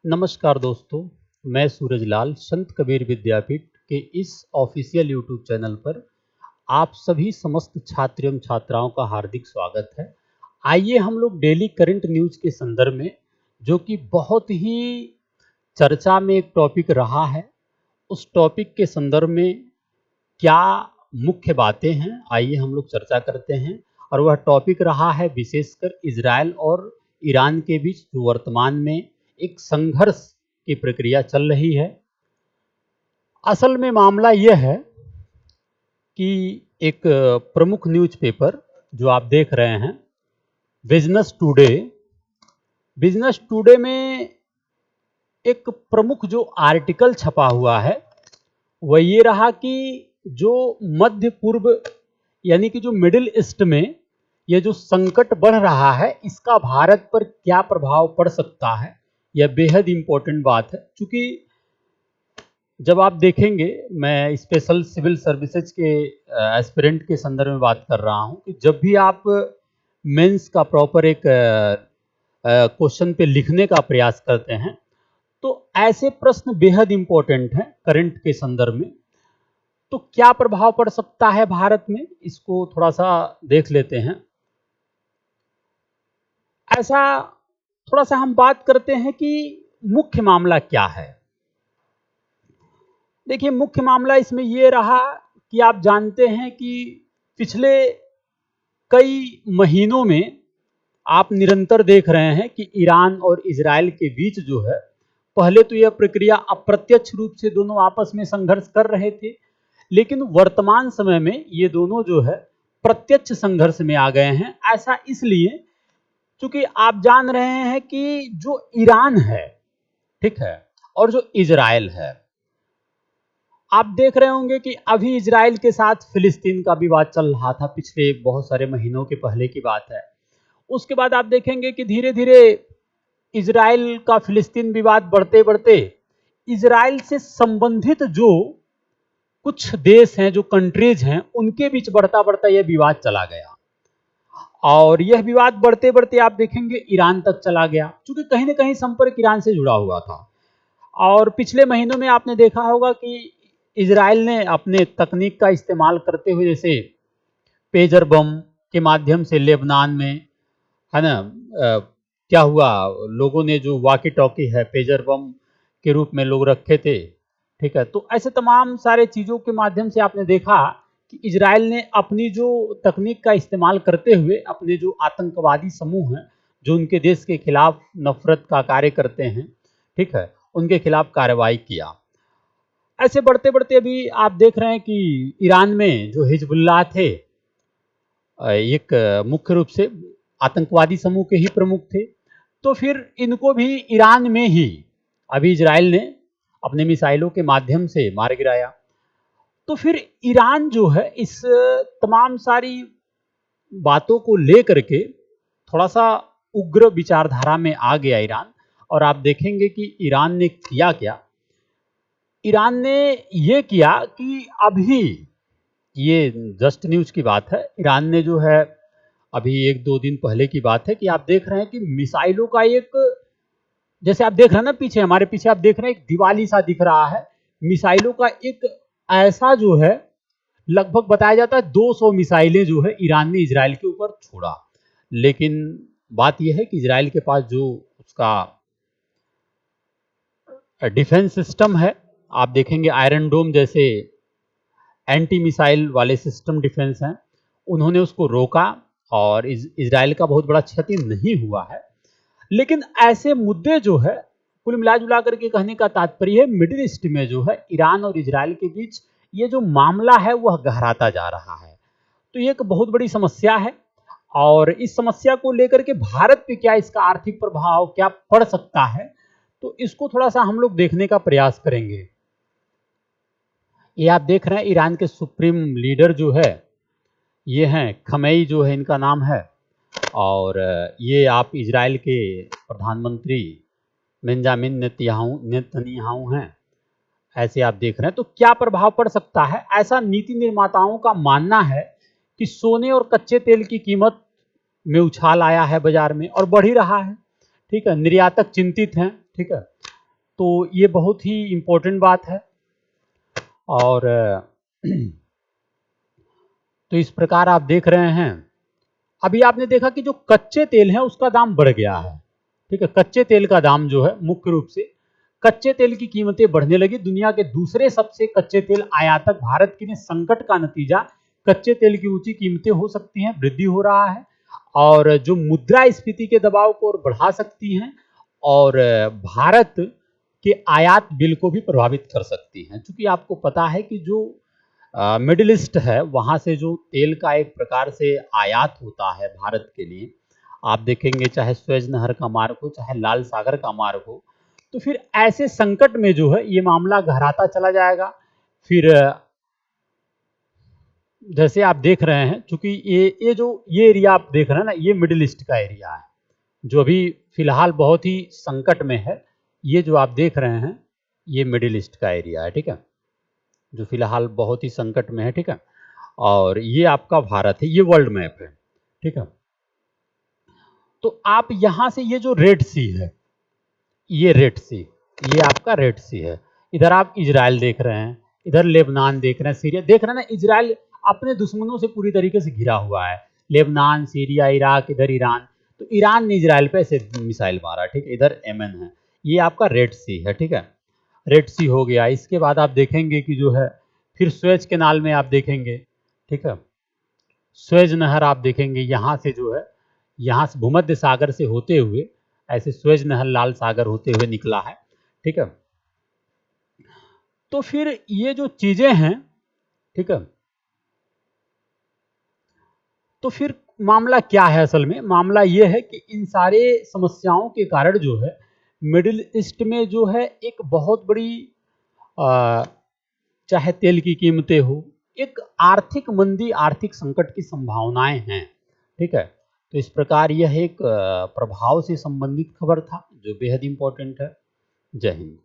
नमस्कार दोस्तों, मैं सूरज लाल संत कबीर विद्यापीठ के इस ऑफिशियल यूट्यूब चैनल पर आप सभी समस्त छात्र एवं छात्राओं का हार्दिक स्वागत है। आइए हम लोग डेली करंट न्यूज के संदर्भ में, जो कि बहुत ही चर्चा में एक टॉपिक रहा है, उस टॉपिक के संदर्भ में क्या मुख्य बातें हैं, आइए हम लोग चर्चा करते हैं। और वह टॉपिक रहा है विशेषकर इजराइल और ईरान के बीच जो वर्तमान में एक संघर्ष की प्रक्रिया चल रही है। असल में मामला यह है कि एक प्रमुख न्यूज़पेपर जो आप देख रहे हैं, बिजनेस टुडे में एक प्रमुख जो आर्टिकल छपा हुआ है वह ये रहा कि जो मध्य पूर्व यानी कि जो मिडिल ईस्ट में ये जो संकट बढ़ रहा है, इसका भारत पर क्या प्रभाव पड़ सकता है, यह बेहद इंपॉर्टेंट बात है। क्योंकि जब आप देखेंगे, मैं स्पेशल सिविल सर्विसेज के एस्पिरेंट के संदर्भ में बात कर रहा हूं कि जब भी आप मेंस का प्रॉपर एक क्वेश्चन पे लिखने का प्रयास करते हैं तो ऐसे प्रश्न बेहद इंपॉर्टेंट हैं करंट के संदर्भ में। तो क्या प्रभाव पड़ सकता है भारत में, इसको थोड़ा सा देख लेते हैं। ऐसा थोड़ा सा हम बात करते हैं कि मुख्य मामला क्या है। देखिए, मुख्य मामला इसमें यह रहा कि आप जानते हैं कि पिछले कई महीनों में आप निरंतर देख रहे हैं कि ईरान और इजराइल के बीच जो है, पहले तो यह प्रक्रिया अप्रत्यक्ष रूप से दोनों आपस में संघर्ष कर रहे थे, लेकिन वर्तमान समय में ये दोनों जो है प्रत्यक्ष संघर्ष में आ गए हैं। ऐसा इसलिए क्योंकि आप जान रहे हैं कि जो ईरान है, ठीक है, और जो इजराइल है, आप देख रहे होंगे कि अभी इजराइल के साथ फिलिस्तीन का विवाद चल रहा था, पिछले बहुत सारे महीनों के पहले की बात है। उसके बाद आप देखेंगे कि धीरे धीरे इजराइल का फिलिस्तीन विवाद बढ़ते बढ़ते इजराइल से संबंधित जो कुछ देश हैं, जो कंट्रीज हैं, उनके बीच बढ़ता बढ़ता यह विवाद चला गया। और यह विवाद बढ़ते बढ़ते आप देखेंगे ईरान तक चला गया, क्योंकि कहीं ना कहीं संपर्क ईरान से जुड़ा हुआ था। और पिछले महीनों में आपने देखा होगा कि इजराइल ने अपने तकनीक का इस्तेमाल करते हुए, जैसे पेजर बम के माध्यम से लेबनान में, है ना, क्या हुआ, लोगों ने जो वाकी टॉकी है पेजर बम के रूप में लोग रखे थे, ठीक है। तो ऐसे तमाम सारे चीज़ों के माध्यम से आपने देखा कि इजराइल ने अपनी जो तकनीक का इस्तेमाल करते हुए अपने जो आतंकवादी समूह हैं, जो उनके देश के खिलाफ नफरत का कार्य करते हैं, ठीक है, उनके खिलाफ कार्रवाई किया। ऐसे बढ़ते बढ़ते अभी आप देख रहे हैं कि ईरान में जो हिजबुल्लाह थे, एक मुख्य रूप से आतंकवादी समूह के ही प्रमुख थे, तो फिर इनको भी ईरान में ही अभी इजराइल ने अपने मिसाइलों के माध्यम से मार गिराया। तो फिर ईरान जो है इस तमाम सारी बातों को लेकर के थोड़ा सा उग्र विचारधारा में आ गया ईरान। और आप देखेंगे कि ईरान ने किया क्या। ईरान ने ये किया कि अभी, ये जस्ट न्यूज की बात है, ईरान ने जो है अभी एक दो दिन पहले की बात है कि आप देख रहे हैं कि मिसाइलों का एक, जैसे आप देख रहे हैं ना, पीछे हमारे पीछे आप देख रहे हैं एक दिवाली सा दिख रहा है, मिसाइलों का एक ऐसा जो है, लगभग बताया जाता है 200 मिसाइलें जो है ईरान ने इजराइल के ऊपर छोड़ा। लेकिन बात यह है कि इजराइल के पास जो उसका डिफेंस सिस्टम है, आप देखेंगे आयरन डोम जैसे एंटी मिसाइल वाले सिस्टम डिफेंस हैं, उन्होंने उसको रोका और इजराइल का बहुत बड़ा क्षति नहीं हुआ है। लेकिन ऐसे मुद्दे जो है, कुल मिला जुला करके कहने का तात्पर्य है, मिडिल ईस्ट में जो है ईरान और इजराइल के बीच ये जो मामला है वह गहराता जा रहा है। तो ये एक बहुत बड़ी समस्या है। और इस समस्या को लेकर के भारत पे क्या इसका आर्थिक प्रभाव क्या पड़ सकता है, तो इसको थोड़ा सा हम लोग देखने का प्रयास करेंगे। ये आप देख रहे हैं ईरान के सुप्रीम लीडर जो है, ये हैं खमेई जो है इनका नाम है, और ये आप इजराइल के प्रधानमंत्री बेंजामिन नेतन्याहू हैं, ऐसे आप देख रहे हैं। तो क्या प्रभाव पड़ सकता है, ऐसा नीति निर्माताओं का मानना है कि सोने और कच्चे तेल की कीमत में उछाल आया है बाजार में और बढ़ ही रहा है, ठीक है, निर्यातक चिंतित हैं, ठीक है। तो ये बहुत ही इम्पोर्टेंट बात है। और तो इस प्रकार आप देख रहे हैं, अभी आपने देखा कि जो कच्चे तेल है उसका दाम बढ़ गया है। ठीक है, कच्चे तेल का दाम जो है मुख्य रूप से कच्चे तेल की कीमतें बढ़ने लगी। दुनिया के दूसरे सबसे कच्चे तेल आयातक भारत के लिए संकट का नतीजा कच्चे तेल की ऊंची कीमतें हो सकती हैं, वृद्धि हो रहा है, और जो मुद्रास्फीति के दबाव को और बढ़ा सकती हैं, और भारत के आयात बिल को भी प्रभावित कर सकती हैं। क्योंकि आपको पता है कि जो मिडिल ईस्ट है, वहाँ से जो तेल का एक प्रकार से आयात होता है भारत के लिए, आप देखेंगे चाहे स्वेज नहर का मार्ग हो, चाहे लाल सागर का मार्ग हो, तो फिर ऐसे संकट में जो है ये मामला गहराता चला जाएगा। फिर जैसे आप देख रहे हैं, चूंकि ये एरिया आप देख रहे हैं ना, ये मिडिल ईस्ट का एरिया है जो अभी फिलहाल बहुत ही संकट में है। ये जो आप देख रहे हैं ये मिडिल ईस्ट का एरिया है, ठीक है, जो फिलहाल बहुत ही संकट में है, ठीक है। और ये आपका भारत है, ये वर्ल्ड मैप है, ठीक है। तो आप यहां से ये जो रेड सी है, ये रेड सी, ये आपका रेड सी है। इधर आप इजराइल देख रहे हैं, इधर लेबनान देख रहे हैं, सीरिया देख रहे हैं ना। इजराइल अपने दुश्मनों से पूरी तरीके से घिरा हुआ है, लेबनान, सीरिया, इराक, इधर ईरान। तो ईरान ने इजराइल पे ऐसे मिसाइल मारा, ठीक है। इधर यमन है, ये आपका रेड सी है, ठीक है। रेड सी हो गया। इसके बाद आप देखेंगे कि जो है फिर स्वेज कैनाल में आप देखेंगे, ठीक है, स्वेज नहर आप देखेंगे, यहाँ से जो है, यहाँ से भूमध्य सागर से होते हुए ऐसे स्वेज नहर लाल सागर होते हुए निकला है, ठीक है। तो फिर ये जो चीजें हैं, ठीक है, तो फिर मामला क्या है? असल में मामला ये है कि इन सारे समस्याओं के कारण जो है मिडिल ईस्ट में जो है एक बहुत बड़ी चाहे तेल की कीमतें हो, एक आर्थिक मंदी, आर्थिक संकट की संभावनाएं हैं, ठीक है। तो इस प्रकार यह एक प्रभाव से संबंधित खबर था जो बेहद इंपॉर्टेंट है। जय हिंद।